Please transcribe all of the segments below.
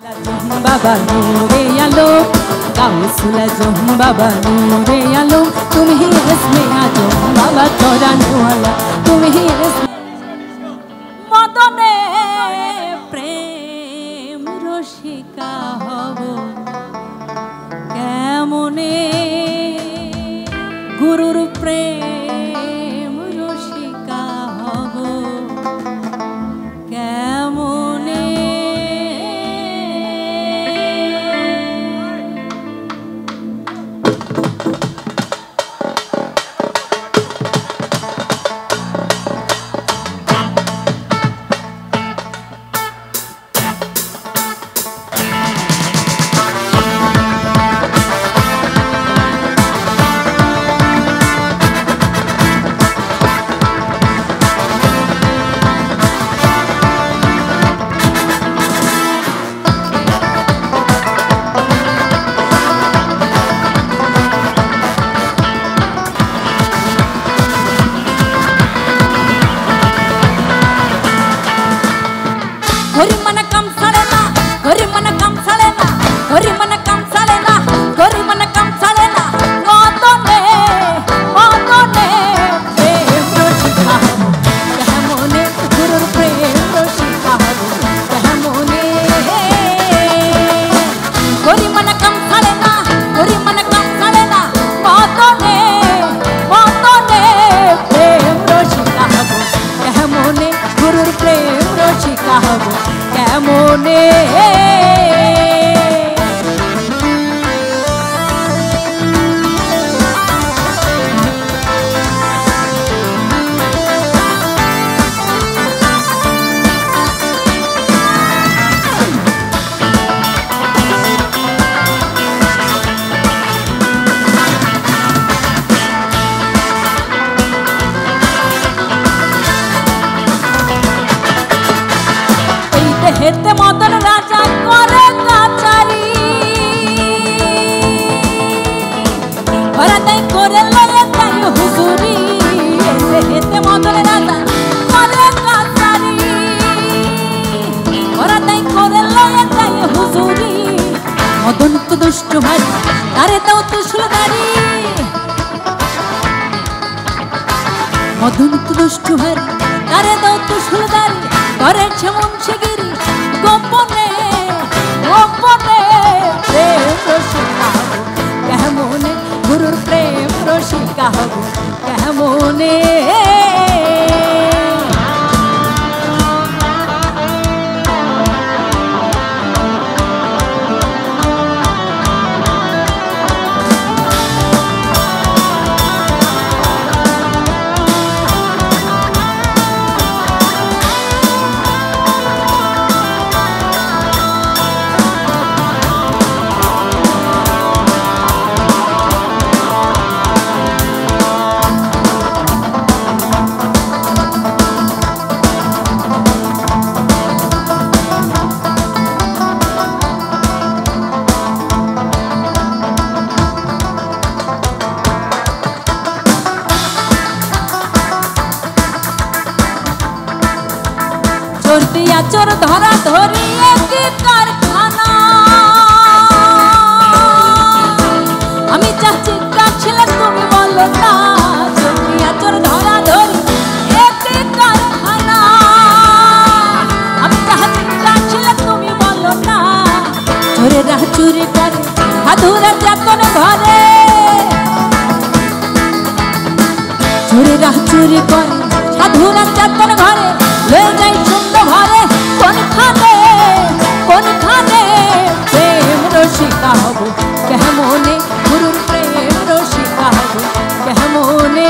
बाबा नूरे आलम गाउसुल आजम बाबा नूरे आलम तुम ही इसमें आजम बाबा तोराने वाला तुम ही मदने प्रेम रसिका हब केमने गुरुर प्रेम रसिका हब केमने गोरी मन कम सालेना गोरी मन कम सालेना गोरी मन कम सालेना गोरी मन कम सालेना मदने प्रेम रसिका केमने गुरुर प्रेम रसिका केमने गोरी मन कम सालेना गोरी मन कम सालेना मदने प्रेम रसिका केमने गुरुर प्रेम रसिका केमने हेते मदन राजा करे काचारी भरा ताई करे लगे ताई हुजूरी हेते मदन राजा करे काचारी भरा ताई करे लगे ताई हुजूरी मदन तो दुष्ट भाई तारे दाও त्रिशूलधारी मदन तो दुष्ट भाई तारे दाও त्रिशूलधारी करे मुंशीगिरी गोपने प्रेम रसिका केमने गुरुर प्रेम रसिका केमने चोर दिया चोर धरा धरी एक कारखाना हमें चाची काछले तुम्हें बोलो ना चोर दिया चोर धरा धरी एक कारखाना हमें चाची काछले तुम्हें बोलो ना चोरे राह चोरी करे अधूरा जातन घरे चोरे राह चोरी करे अधूरा जातन घरे ले जाई घरे कौन खाने प्रेम रसिका हब केमने गुरुर प्रेम रसिका हब केमने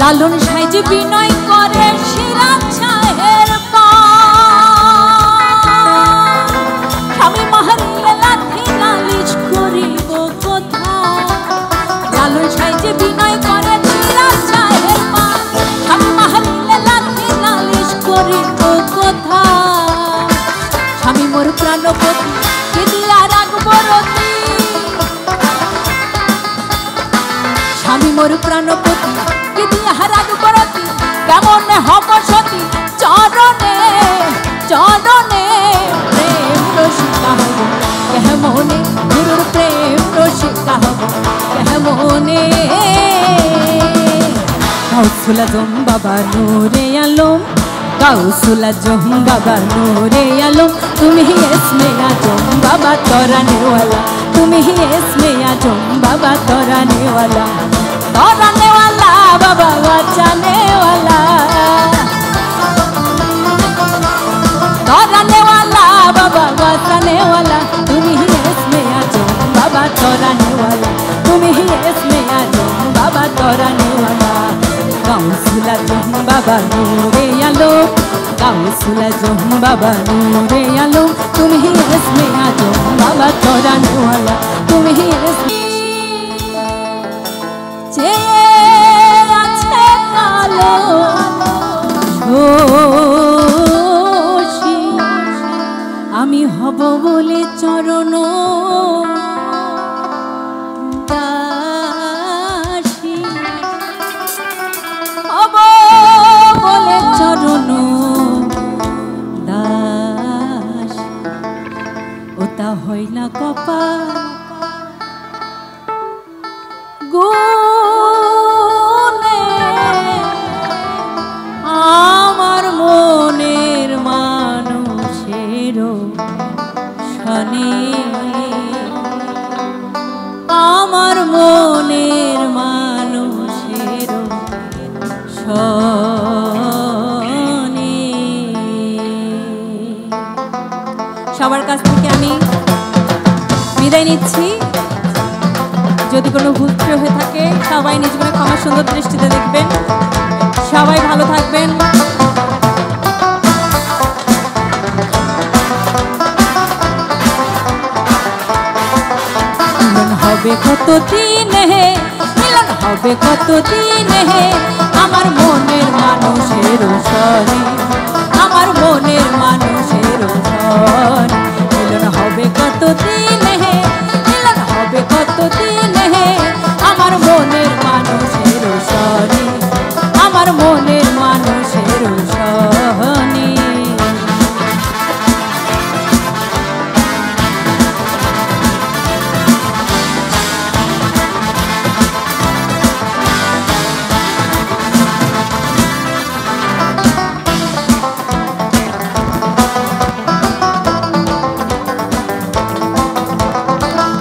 লালন সাইজ বিনয় করে শিরা ছায়ের পা প্রাণপতি কি দিয়া রাখবো রতি স্বামী মোর প্রাণপতি কি দিয়া রাখবো রতি কেমন হব সতী চরণে চরণে প্রেম রসিকা হব কেমনে গুরুর প্রেম রসিকা হব কেমনে গাউসুল আজম বাবা নূরে আলম গাউসুল আজম বাবা নূরে আলম তুমি ही इसमें आजम बाबा तोराने वाला तुम ही इसमें आजम बाबा तोराने वाला बाबा बचाने वाला तोराने वाला बाबा बचाने वाला तुम ही इसमें आजम बाबा तोराने वाला तुम ही इसमें आजम बाबा तोराने वाला गाउसुल आजम बाबा नूरे आलम गाउसुल आजम बाबा नूरे आलम तुम ही इसमें आजम बाबा तोराने वाला तुम ही इसमें আছে কালো আমি হব বলে চরণ দাসী হব বলে চরণ দাসী ওটা হয় না কপাল গুনে আমার মনের মানুষের শনি আমার মনের মানুষের শনি সবার কাছ থেকে আমি বিদায় নিচ্ছি যদি কোনো ভুল হয়ে থাকে সবাই নিজ মনে ক্ষমা সুন্দর দৃষ্টিতে দেখবেন সবাই ভালো থাকবেন মিলন হবে কতদিন হে মিলন হবে কতদিন হে আমার মনের মানুষের সনে আমার মনের মানুষের সনে মিলন হবে কতদিন হে মিলন হবে কতদিন হে আমার মনের মানুষের সনে আমার মনের মানুষের সনে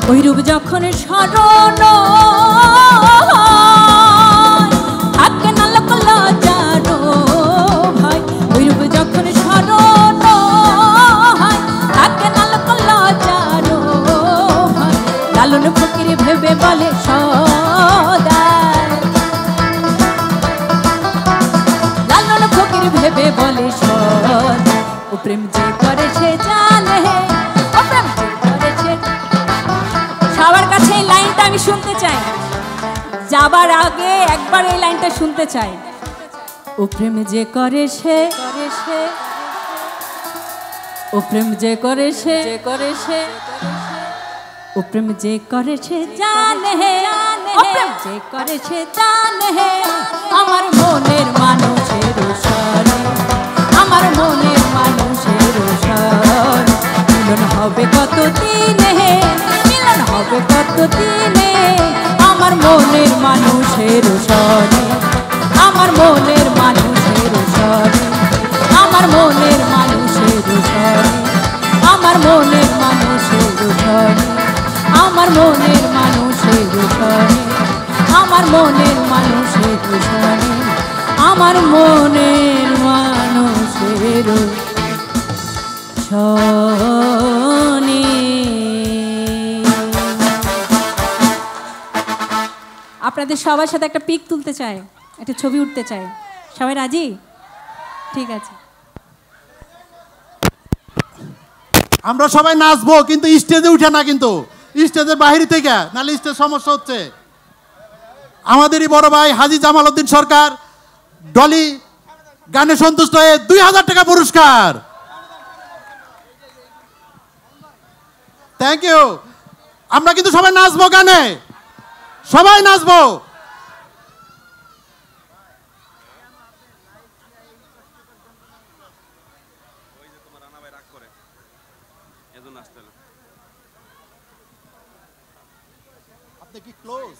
ওই রূপ যখন স্মরণ থাকে না লোক লজ্জারো ভাই ওই রূপ যখন স্মরণ থাকে না লোক লজ্জারো ভাই লালন ফকির ভেবে বলে সদা লালন ফকির ভেবে বলে সদা ও প্রেম যে করে সে জানে ও প্রেম যে করে সে সবার কাছে এই লাইনটা আমি শুনতে চাই যাবার আগে একবার এই লাইনটা শুনতে চাই ও প্রেম যে করে সে ও প্রেম যে করে সে ও প্রেম যে করে সে জানে ও প্রেম যে করে সে জানে আমার মনের মানুষের সনে আমার মনের মানুষের সনে মিলন হবে কতদিন হে মিলন হবে কতদিনে আমার মনের মানুষের সনে আমার মনের মানুষের সনে আমার মনের মানুষের সনে আমার মনের মানুষের সনে আমার মনের মানুষের সনে আমার মনের মানুষের সনে আমার মনের মানুষের সনে আপনাদের সবার সাথে একটা পিক তুলতে চাই একটা ছবি উঠতে চাই সবাই রাজি ঠিক আছে আমরা সবাই নাচবো কিন্তু স্টেজে উঠে না কিন্তু স্টেজের বাইরে থেকে নালে স্টেজ সমস্যা হচ্ছে আমাদেরই বড় ভাই হাজী জামাল উদ্দিন সরকার ডলি গানে সন্তুষ্ট হয়ে 2000 টাকা পুরস্কার থ্যাংক ইউ। আমরা কিন্তু সবাই নাচবো গানে, সবাই নাচবো। আপনি কি ক্লোজ?